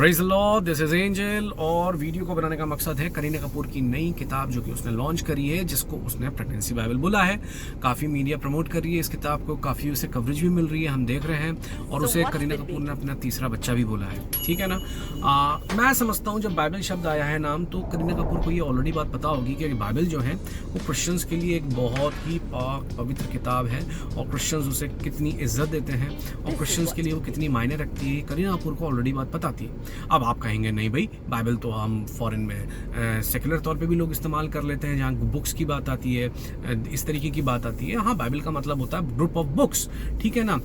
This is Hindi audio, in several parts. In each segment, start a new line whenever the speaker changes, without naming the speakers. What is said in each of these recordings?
Praise the Lord, this is angel. और वीडियो को बनाने का मकसद है करीना कपूर की नई किताब जो कि उसने लॉन्च करी है, जिसको उसने प्रेगनेंसी बाइबल बोला है। काफ़ी मीडिया प्रमोट कर रही है इस किताब को, काफ़ी उसे कवरेज भी मिल रही है, हम देख रहे हैं। और उसे करीना कपूर ने अपना तीसरा बच्चा भी बोला है, ठीक है ना। मैं समझता हूँ जब बाइबल शब्द आया है नाम, तो करीना कपूर को ये ऑलरेडी बात पता होगी कि बाइबल जो है वो क्रिश्चियंस के लिए एक बहुत ही पाक पवित्र किताब है और क्रिश्चियंस उसे कितनी इज्जत देते हैं और क्रिश्चियंस के लिए वो कितनी मायने रखती है, करीना कपूर को ऑलरेडी बात पता थी। अब आप कहेंगे नहीं भाई, बाइबल तो हम फॉरेन में सेकुलर तौर पे भी लोग इस्तेमाल कर लेते हैं, जहाँ बुक्स की बात आती है, इस तरीके की बात आती है। हाँ, बाइबल का मतलब होता है ग्रुप ऑफ बुक्स, ठीक है ना।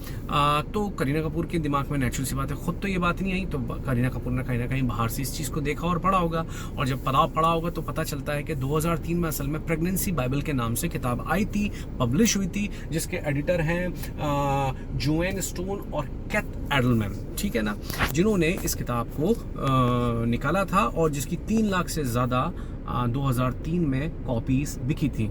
तो करीना कपूर के दिमाग में नेचुरल सी बात है, खुद तो ये बात नहीं आई, तो करीना कपूर ने कहीं ना कहीं बाहर से इस चीज़ को देखा और पढ़ा होगा। और जब पढ़ा होगा तो पता चलता है कि 2003 में असल में प्रेगनेंसी बाइबल के नाम से किताब आई थी, पब्लिश हुई थी, जिसके एडिटर हैं जोएन स्टोन और कैथ एडलमैन, ठीक है ना, जिन्होंने इस किताब को निकाला था और जिसकी 3 लाख से ज़्यादा 2003 में कॉपीज बिकी थी।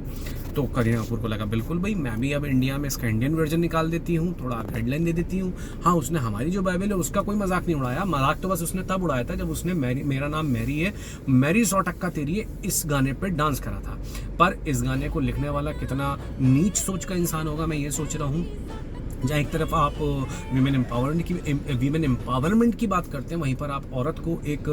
तो करीना कपूर को लगा बिल्कुल भाई, मैं भी अब इंडिया में इसका इंडियन वर्जन निकाल देती हूँ, थोड़ा गाइडलाइन दे देती हूँ। हाँ, उसने हमारी जो बाइबल है उसका कोई मजाक नहीं उड़ाया, मजाक तो बस उसने तब उड़ाया था जब उसने मेरा नाम मैरी है, मैरी 100% तेरी है, इस गाने पे डांस करा था। पर इस गाने को लिखने वाला कितना नीच सोच का इंसान होगा, मैं ये सोच रहा हूँ। जहाँ एक तरफ आप वीमेन एम्पावरमेंट की बात करते हैं, वहीं पर आप औरत को एक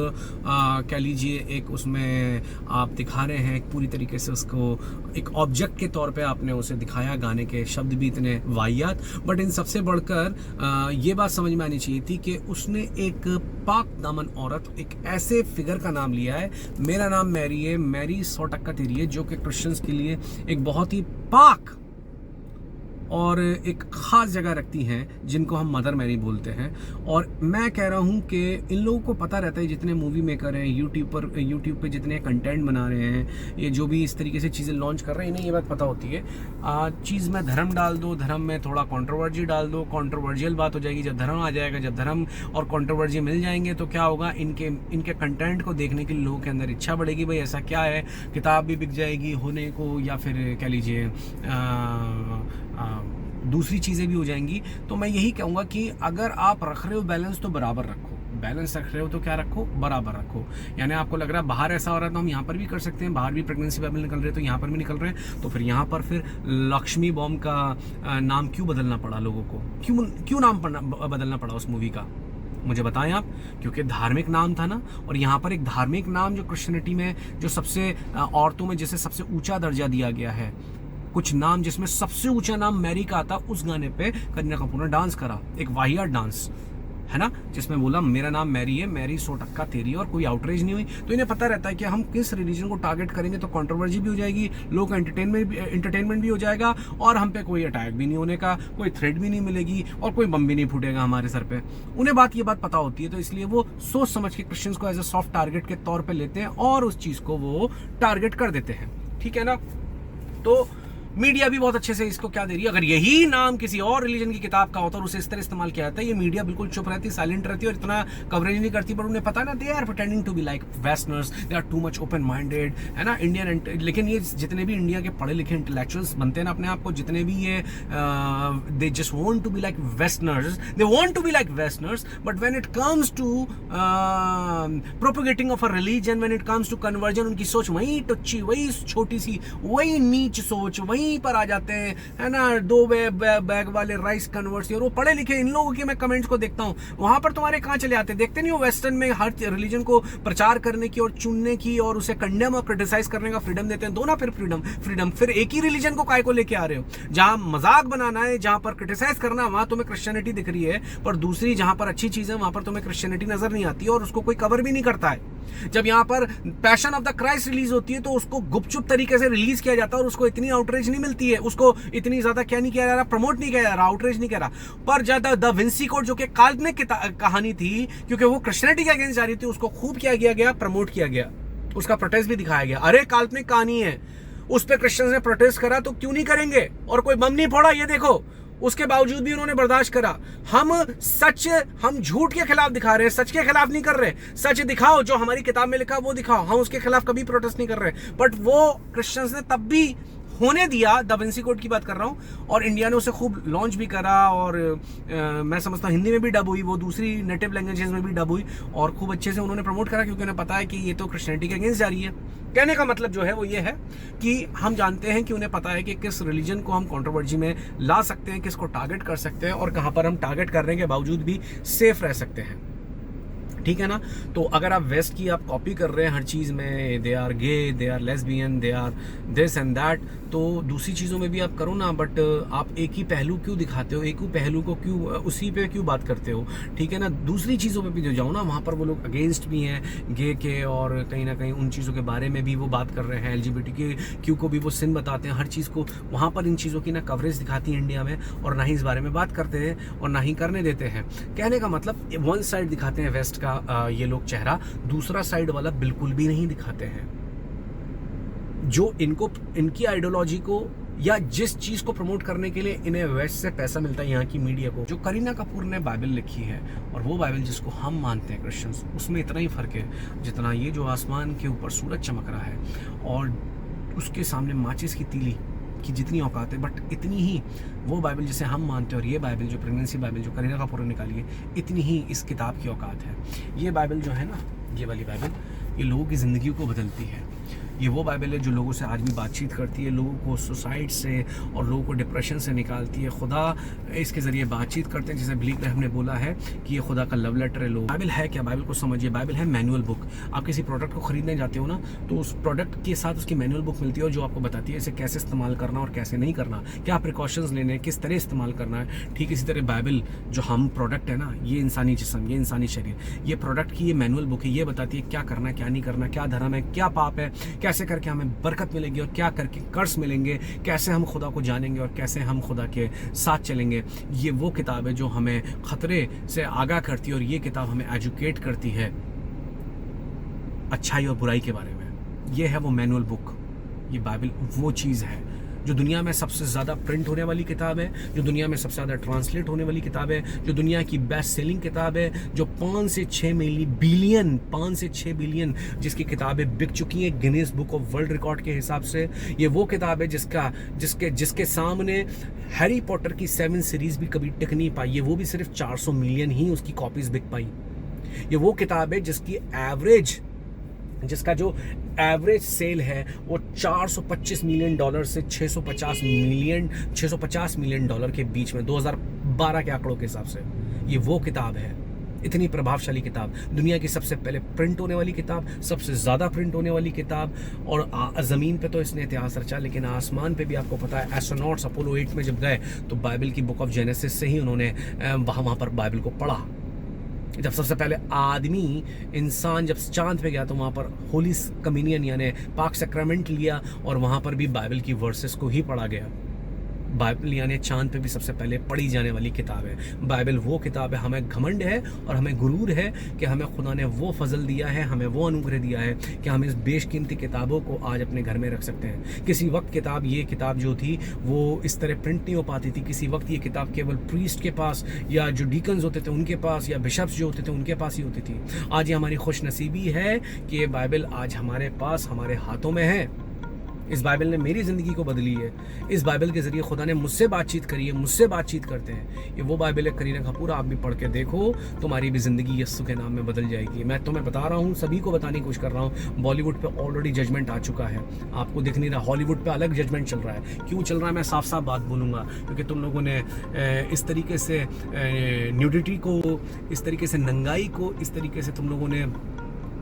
कह लीजिए एक उसमें आप दिखा रहे हैं, एक पूरी तरीके से उसको एक ऑब्जेक्ट के तौर पे आपने उसे दिखाया। गाने के शब्द भी इतने वाहियात, बट इन सबसे बढ़कर ये बात समझ में आनी चाहिए थी कि उसने एक पाक दामन औरत, एक ऐसे फिगर का नाम लिया है, मेरा नाम मैरी है, मैरी 100% तेरी है, जो कि क्रिश्चियंस के लिए एक बहुत ही पाक और एक ख़ास जगह रखती हैं, जिनको हम मदर मैरी बोलते हैं। और मैं कह रहा हूँ कि इन लोगों को पता रहता है, जितने मूवी मेकर हैं, यूट्यूब पे जितने कंटेंट बना रहे हैं, ये जो भी इस तरीके से चीज़ें लॉन्च कर रहे हैं, इन्हें ये बात पता होती है। चीज़ में धर्म डाल दो, धर्म में थोड़ा कंट्रोवर्जी डाल दो, कंट्रोवर्जियल बात हो जाएगी। जब धर्म आ जाएगा, जब धर्म और कंट्रोवर्जी मिल जाएंगे, तो क्या होगा, इनके कंटेंट को देखने के लोगों के अंदर इच्छा बढ़ेगी, भाई ऐसा क्या है, किताब भी बिक जाएगी होने को, या फिर कह लीजिए दूसरी चीज़ें भी हो जाएंगी। तो मैं यही कहूँगा कि अगर आप रख रहे हो बैलेंस, तो बराबर रखो। बैलेंस रख रहे हो तो क्या रखो, बराबर रखो। यानी आपको लग रहा है बाहर ऐसा हो रहा है तो हम यहाँ पर भी कर सकते हैं, बाहर भी प्रेगनेंसी बाइबल निकल रहे हैं तो यहाँ पर भी निकल रहे हैं, तो फिर यहाँ पर फिर लक्ष्मी बॉम्ब का नाम क्यों बदलना पड़ा लोगों को, क्यों नाम बदलना पड़ा उस मूवी का, मुझे बताएं आप। क्योंकि धार्मिक नाम था ना, और यहाँ पर एक धार्मिक नाम जो क्रिश्चियनिटी में जो सबसे औरतों में जिसे सबसे ऊंचा दर्जा दिया गया है, कुछ नाम जिसमें सबसे ऊंचा नाम मैरी का आता, उस गाने पे करीना कपूर ने डांस करा, एक वाहियात डांस है ना, जिसमें बोला मेरा नाम मैरी है, मैरी 100% तेरी है, और कोई आउटरेज नहीं हुई। तो इन्हें पता रहता है कि हम किस रिलीजन को टारगेट करेंगे तो कंट्रोवर्जी भी हो जाएगी, लोग का एंटरटेनमेंट भी हो जाएगा, और हम पे कोई अटैक भी नहीं होने का, कोई थ्रेट भी नहीं मिलेगी, और कोई बम भी नहीं फूटेगा हमारे सर पे। उन्हें ये बात पता होती है, तो इसलिए वो सोच समझ के क्रिश्चियंस को एज ए सॉफ्ट टारगेट के तौर पर लेते हैं और उस चीज़ को वो टारगेट कर देते हैं, ठीक है ना। तो मीडिया भी बहुत अच्छे से इसको क्या दे रही है, अगर यही नाम किसी और रिलीजन की किताब का होता और उसे इस तरह इस्तेमाल किया जाता है, ये मीडिया बिल्कुल चुप रहती, साइलेंट रहती और इतना कवरेज नहीं करती। पर उन्हें पता ना, they are pretending to be like westerners, they are too much open minded, है ना, इंडियन। लेकिन ये जितने भी इंडिया के पढ़े लिखे इंटेलेक्चुअल्स बनते हैं ना अपने आप को, जितने भी ये they just want to be like westerners, they want to be like westerners, but when it comes to propagating of a religion, when it comes to conversion, उनकी सोच वही टुच्ची, वही छोटी सी, वही नीच सोच, वही पर आ जाते हैं, है ना, 2 बैग वाले राइस कन्वर्ट्स। और वो पढ़े लिखे इन लोगों के मैं कमेंट्स को देखता हूँ, वहां पर तुम्हारे कहाँ चले आते, देखते नहीं हो वेस्टर्न में हर रिलीजन को प्रचार करने की और चुनने की और उसे कंडेम और क्रिटिसाइज करने का फ्रीडम देते हैं। दो ना फिर फ्रीडम फिर एक ही रिलीजन को काय को लेके आ रहे हो, जहां मजाक बनाना है, जहां पर क्रिटिसाइज करना, वहां तुम्हें क्रिश्चियनिटी दिख रही है, पर दूसरी जहां पर अच्छी चीज है वहां पर तुम्हें क्रिश्चियनिटी नजर नहीं आती और उसको कोई कवर भी नहीं करता है। जब यहाँ पर passion of the Christ release होती है तो उसको गुपचुप तरीके से रिलीज किया जाता है और उसको इतनी आउटरेज नहीं मिलती है, उसको इतनी ज्यादा क्या नहीं किया जा रहा, प्रमोट नहीं किया जा रहा, आउटरेज नहीं किया रहा। पर ज्यादा द विंसी कोड जो कि काल्पनिक कहानी थी, क्योंकि वो क्रिश्चियनिटी के अगेंस्ट जा रही थी, उसको खूब किया गया, प्रमोट किया गया, उसका प्रोटेस्ट भी दिखाया गया। अरे काल्पनिक कहानी है, उस पर क्रिश्चियंस ने प्रोटेस्ट करा तो क्यों नहीं करेंगे, और कोई बम नहीं फोड़ा, ये देखो, उसके बावजूद भी उन्होंने बर्दाश्त करा। हम झूठ के खिलाफ दिखा रहे हैं, सच के खिलाफ नहीं कर रहे। सच दिखाओ, जो हमारी किताब में लिखा वो दिखाओ, हम उसके खिलाफ कभी प्रोटेस्ट नहीं कर रहे। बट वो क्रिश्चियंस ने तब भी होने दिया, दा विंसी कोड की बात कर रहा हूँ, और इंडिया ने उसे खूब लॉन्च भी करा, और मैं समझता हूँ हिंदी में भी डब हुई, वो दूसरी नेटिव लैंग्वेजेस में भी डब हुई, और खूब अच्छे से उन्होंने प्रमोट करा, क्योंकि उन्हें पता है कि ये तो क्रिश्चियनिटी के अगेंस्ट जा रही है। कहने का मतलब जो है वो ये है कि हम जानते हैं कि उन्हें पता है कि किस रिलीजन को हम कंट्रोवर्सी में ला सकते हैं, किसको टारगेट कर सकते हैं, और कहाँ पर हम टारगेट करने के बावजूद भी सेफ रह सकते हैं। ठीक है ना। तो अगर आप वेस्ट की आप कॉपी कर रहे हैं हर चीज़ में, they are gay, they are lesbian, they are this and that, तो दूसरी चीज़ों में भी आप करो ना, बट आप एक ही पहलू क्यों दिखाते हो, एक ही पहलू को क्यों उसी पे क्यों बात करते हो। ठीक है ना, दूसरी चीज़ों पे भी जाओ ना, वहाँ पर वो लोग अगेंस्ट भी हैं गे के, और कहीं ना कहीं उन चीज़ों के बारे में भी वो बात कर रहे हैं, LGBTQ को भी वो सिन बताते हैं, हर चीज़ को वहाँ पर इन चीज़ों की ना कवरेज दिखाती है इंडिया में, और ना ही इस बारे में बात करते हैं और ना ही करने देते हैं। कहने का मतलब वन साइड दिखाते हैं वेस्ट का ये लोग चेहरा, दूसरा साइड वाला बिल्कुल भी नहीं दिखाते हैं। जो इनको इनकी आइडियोलॉजी को या जिस चीज को प्रमोट करने के लिए इन्हें वेस्ट से पैसा मिलता है, यहाँ की मीडिया को, जो करीना कपूर ने बाइबल लिखी है और वो बाइबल जिसको हम मानते हैं क्रिश्चियंस, उसमें इतना ही फर्क है जितना ये जो आसमान के ऊपर सूरज चमक रहा है और उसके सामने माचिस की तीली की जितनी औकात है, बट इतनी ही वो बाइबल जिसे हम मानते हैं और ये बाइबल जो प्रेगनेंसी बाइबल जो करीना कपूर ने निकाली है, इतनी ही इस किताब की औकात है। ये बाइबल जो है ना, ये वाली बाइबल, ये लोगों की ज़िंदगी को बदलती है। ये वो बाइबल है जो लोगों से आज भी बातचीत करती है, लोगों को सुसाइड से और लोगों को डिप्रेशन से निकालती है। खुदा इसके ज़रिए बातचीत करते हैं, जैसे बिली ग्रैहम ने बोला है कि ये खुदा का लव लेटर है। लोग बाइबल है क्या, बाइबल को समझिए। बाइबल है मैनुअल बुक। आप किसी प्रोडक्ट को खरीदने जाते हो ना, तो उस प्रोडक्ट के साथ उसकी मैनुअल बुक मिलती है, और जो आपको बताती है इसे कैसे इस्तेमाल करना और कैसे नहीं करना, क्या प्रिकॉशंस लेने हैं, किस तरह इस्तेमाल करना है। ठीक इसी तरह बाइबल जो हम प्रोडक्ट है ना, ये इंसानी जिस्म, ये इंसानी शरीर, ये प्रोडक्ट की ये मैनुअल बुक है। ये बताती है क्या करना है, क्या नहीं करना, क्या धर्म है, क्या पाप है, कैसे करके हमें बरकत मिलेगी और क्या करके कर्ज मिलेंगे, कैसे हम खुदा को जानेंगे और कैसे हम खुदा के साथ चलेंगे। ये वो किताब है जो हमें खतरे से आगाह करती है, और ये किताब हमें एजुकेट करती है अच्छाई और बुराई के बारे में। ये है वो मैनुअल बुक। ये बाइबल वो चीज़ है जो दुनिया में सबसे ज़्यादा प्रिंट होने वाली किताब है, जो दुनिया में सबसे ज़्यादा ट्रांसलेट होने वाली किताब है, जो दुनिया की बेस्ट सेलिंग किताब है, जो 5 से 6 बिलियन जिसकी किताबें बिक चुकी हैं Guinness book of world record के हिसाब से। ये वो किताब है जिसके सामने हैरी पॉटर की 7 सीरीज भी कभी टिक नहीं पाई है, वो भी सिर्फ 400 मिलियन ही उसकी कॉपीज बिक पाई। ये वो किताब है जिसका जो एवरेज सेल है वो $425 मिलियन से 650 मिलियन डॉलर के बीच में 2012 के आंकड़ों के हिसाब से। ये वो किताब है, इतनी प्रभावशाली किताब, दुनिया की सबसे पहले प्रिंट होने वाली किताब, सबसे ज़्यादा प्रिंट होने वाली किताब। और ज़मीन पे तो इसने इतिहास रचा, लेकिन आसमान पे भी आपको पता है एस्ट्रोनॉट्स अपोलो 8 में जब गए तो बाइबल की बुक ऑफ जेनेसिस से ही उन्होंने वहाँ पर बाइबल को पढ़ा। जब सबसे पहले इंसान जब चांद पे गया तो वहाँ पर होली कम्युनियन यानी पाक सैक्रामेंट लिया, और वहाँ पर भी बाइबल की वर्सेस को ही पढ़ा गया। बाइबल यानी चांद पे भी सबसे पहले पढ़ी जाने वाली किताब है। बाइबल वो किताब है, हमें घमंड है और हमें गुरूर है कि हमें खुदा ने वो फजल दिया है, हमें वो अनुग्रह दिया है कि हम इस बेशकीमती किताबों को आज अपने घर में रख सकते हैं। किसी वक्त ये किताब जो थी वो इस तरह प्रिंट नहीं हो पाती थी। किसी वक्त ये किताब केवल प्रीस्ट के पास या जो डीकन्स होते थे उनके पास या बिशप्स जो होते थे उनके पास ही होती थी। आज ये हमारी खुशनसीबी है कि ये बाइबल आज हमारे पास, हमारे हाथों में है। इस बाइबल ने मेरी ज़िंदगी को बदली है। इस बाइबल के ज़रिए खुदा ने मुझसे बातचीत करी है, मुझसे बातचीत करते हैं। ये वो बाइबल है करीना कपूर, आप भी पढ़ के देखो, तुम्हारी भी ज़िंदगी यस्सु के नाम में बदल जाएगी। मैं तुम्हें बता रहा हूँ, सभी को बताने की कोशिश कर रहा हूँ। बॉलीवुड पे ऑलरेडी जजमेंट आ चुका है, आपको दिख नहीं रहा। हॉलीवुड पे अलग जजमेंट चल रहा है। क्यों चल रहा है मैं साफ साफ बात बोलूँगा, क्योंकि तुम लोगों ने इस तरीके से न्यूडिटी को, इस तरीके से नंगाई को, इस तरीके से तुम लोगों ने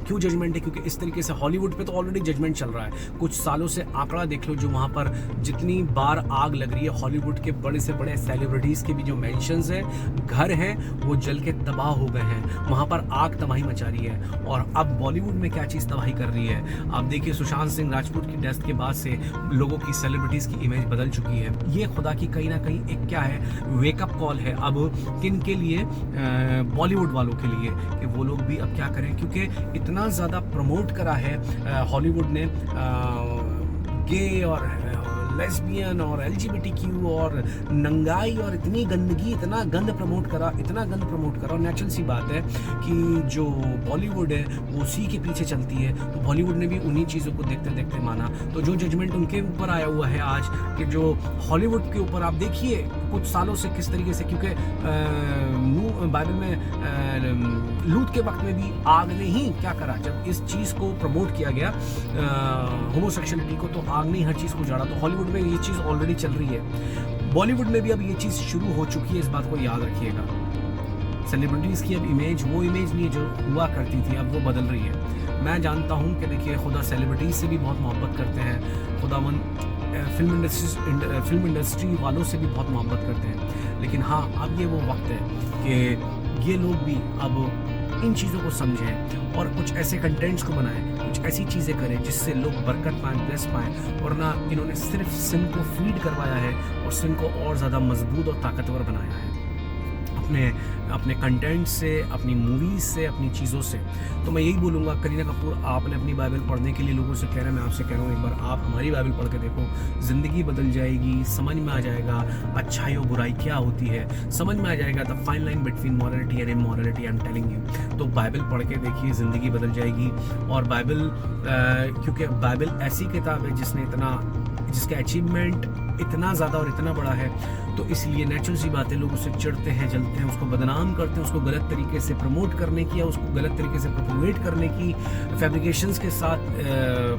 क्यों जजमेंट है, क्योंकि इस तरीके से हॉलीवुड पे तो ऑलरेडी जजमेंट चल रहा है। कुछ सालों से आंकड़ा देख लो, जो वहाँ पर जितनी बार आग लग रही है, हॉलीवुड के बड़े से बड़े सेलिब्रिटीज़ के भी जो मैंशंस हैं, घर हैं, वो जल के तबाह हो गए हैं। वहाँ पर आग तबाही मचा रही है। और अब बॉलीवुड में क्या चीज़ तबाही कर रही है, आप देखिए सुशांत सिंह राजपूत की डेथ के बाद से लोगों की सेलिब्रिटीज़ की इमेज बदल चुकी है। ये खुदा की कहीं ना कहीं एक क्या है, वेकअप कॉल है अब किन के लिए, बॉलीवुड वालों के लिए, कि वो लोग भी अब क्या करें, क्योंकि इतना ज़्यादा प्रमोट करा है हॉलीवुड ने गे और लेस्बियन और LGBTQ और नंगाई और इतनी गंदगी, इतना गंद प्रमोट करा, और नेचुरल सी बात है कि जो बॉलीवुड है वो उसी के पीछे चलती है, तो बॉलीवुड ने भी उन्हीं चीज़ों को देखते देखते माना। तो जो जजमेंट उनके ऊपर आया हुआ है आज कि जो हॉलीवुड के ऊपर आप देखिए कुछ सालों से किस तरीके से, क्योंकि बाइबल में लूत के वक्त में भी आग ने ही क्या करा, जब इस चीज़ को प्रमोट किया गया होमोसेक्सुअलिटी को, तो आग ने हर चीज़ को उजाड़ा। तो हॉलीवुड में ये चीज़ ऑलरेडी चल रही है, बॉलीवुड में भी अब ये चीज़ शुरू हो चुकी है, इस बात को याद रखिएगा। सेलिब्रिटीज़ की अब इमेज वो इमेज नहीं है जो हुआ करती थी, अब वो बदल रही है। मैं जानता हूँ कि देखिए खुदा सेलिब्रिटीज़ से भी बहुत मोहब्बत करते हैं, खुदावन फिल्म इंडस्ट्री वालों से भी बहुत मोहब्बत करते हैं, लेकिन हाँ अब ये वो वक्त है कि ये लोग भी अब इन चीज़ों को समझें और कुछ ऐसे कंटेंट्स को बनाएं, कुछ ऐसी चीज़ें करें जिससे लोग बरकत पाएँ, ब्लेस पाएँ, वरना इन्होंने सिर्फ सिन को फीड करवाया है और सिन को और ज़्यादा मजबूत और ताकतवर बनाया है अपने कंटेंट से, अपनी मूवीज़ से, अपनी चीज़ों से। तो मैं यही बोलूँगा, करीना कपूर आपने अपनी बाइबल पढ़ने के लिए लोगों से कह रहा है, मैं आपसे कह रहा हूँ एक बार आप हमारी बाइबल पढ़ के देखो, ज़िंदगी बदल जाएगी, समझ में आ जाएगा अच्छाई और बुराई क्या होती है, समझ में आ जाएगा the fine line between morality and immorality, I am telling you. तो बाइबल पढ़ के देखिए, ज़िंदगी बदल जाएगी। और बाइबल क्योंकि बाइबल ऐसी किताब है जिसका अचीवमेंट इतना ज़्यादा और इतना बड़ा है, तो इसलिए नेचुरल सी बातें लोग उससे चिढ़ते हैं, जलते हैं, उसको बदनाम करते हैं, उसको गलत तरीके से प्रमोट करने की या उसको गलत तरीके से प्रोपोगेट करने की फैब्रिकेशंस के साथ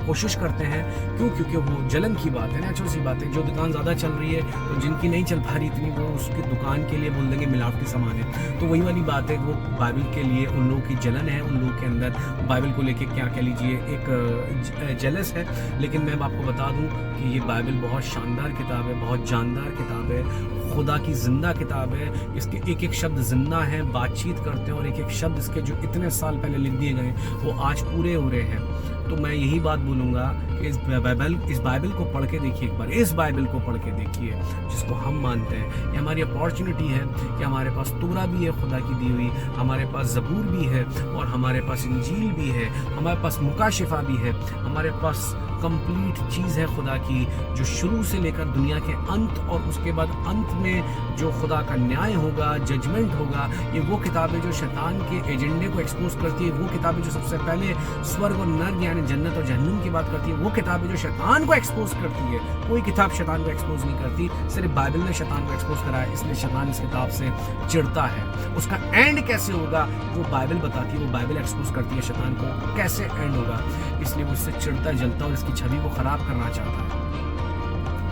कोशिश करते हैं। क्यों? क्योंकि वो जलन की बात है, नेचुरल सी बात है। जो दुकान ज़्यादा चल रही है, तो जिनकी नहीं चल पा रही इतनी, वो उसकी दुकान के लिए बोल देंगे मिलावटी सामान है। तो वही वाली बात है, वो बाइबल के लिए उन लोगों की जलन है, उन लोगों के अंदर बाइबल को लेके क्या कह लीजिए एक जेलस है। लेकिन मैं आपको बता दूं कि ये बाइबल बहुत शानदार किताब है, बहुत जानदार किताब है, खुदा की जिंदा किताब है। इसके एक एक शब्द जिंदा है, बातचीत करते हैं, और एक एक शब्द इसके जो इतने साल पहले लिख दिए गए वो आज पूरे हो रहे हैं। तो मैं यही बात बोलूँगा कि इस बाइबल को पढ़ के देखिए, एक बार इस बाइबल को पढ़ के देखिए जिसको हम मानते हैं। ये हमारी अपॉर्चुनिटी है कि हमारे पास तोरा भी है खुदा की दी हुई, हमारे पास ज़बूर भी है, और हमारे पास इंजील भी है, हमारे पास मुकाशिफा भी है, हमारे पास कंप्लीट चीज़ है खुदा की, जो शुरू से लेकर दुनिया के अंत और उसके बाद अंत में जो खुदा का न्याय होगा, जजमेंट होगा। ये वो किताबें जो शैतान के एजेंडे को एक्सपोज करती है, वो किताबें जो सबसे पहले स्वर्ग और नर्क यानी जन्नत और जहन्नुम की बात करती है, वो किताबें जो शैतान को एक्सपोज करती है। कोई किताब शैतान को एक्सपोज नहीं करती, सिर्फ बाइबल ने शैतान को एक्सपोज करा है, इसलिए शैतान इस किताब से चिढ़ता है। उसका एंड कैसे होगा वो बाइबल बताती है, वो बाइबल एक्सपोज करती है शैतान को कैसे एंड होगा, इसलिए वो इससे चिढ़ता, जलता और इसकी छवि को खराब करना चाहता है।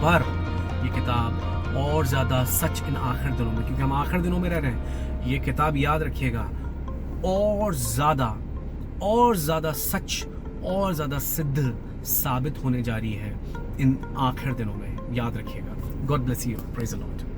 पर ये किताब और ज़्यादा सच इन आखिर दिनों में, क्योंकि हम आखिर दिनों में रह रहे हैं, ये किताब याद रखिएगा और ज़्यादा सच और ज़्यादा सिद्ध साबित होने जा रही है इन आखिर दिनों में। याद रखिएगा। God bless you, praise the Lord.